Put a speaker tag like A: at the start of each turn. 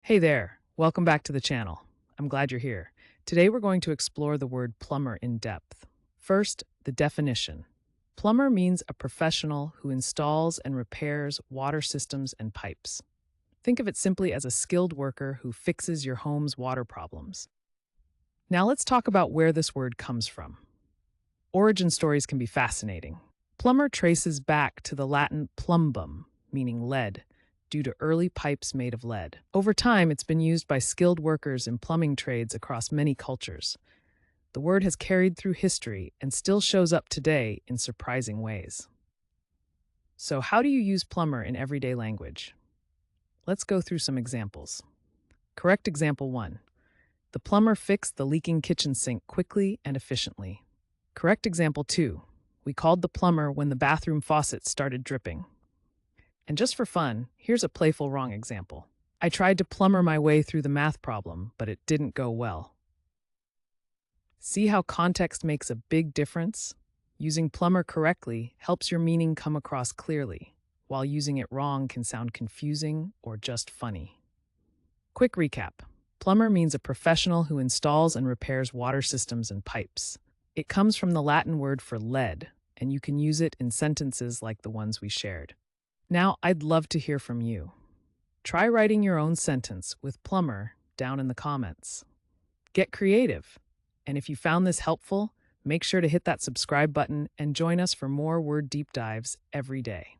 A: Hey there, welcome back to the channel. I'm glad you're here. Today we're going to explore the word plumber in depth. First, the definition. Plumber means a professional who installs and repairs water systems and pipes. Think of it simply as a skilled worker who fixes your home's water problems. Now let's talk about where this word comes from. Origin stories can be fascinating. Plumber traces back to the Latin plumbum, meaning lead, due to early pipes made of lead. Over time, it's been used by skilled workers in plumbing trades across many cultures. The word has carried through history and still shows up today in surprising ways. So, how do you use plumber in everyday language? Let's go through some examples. Correct example 1. The plumber fixed the leaking kitchen sink quickly and efficiently. Correct example 2. We called the plumber when the bathroom faucet started dripping. And just for fun, here's a playful wrong example. I tried to plumber my way through the math problem, but it didn't go well. See how context makes a big difference? Using plumber correctly helps your meaning come across clearly, while using it wrong can sound confusing or just funny. Quick recap. Plumber means a professional who installs and repairs water systems and pipes. It comes from the Latin word for lead, and you can use it in sentences like the ones we shared. Now, I'd love to hear from you. Try writing your own sentence with plumber down in the comments. Get creative. And if you found this helpful, make sure to hit that subscribe button and join us for more word deep dives every day.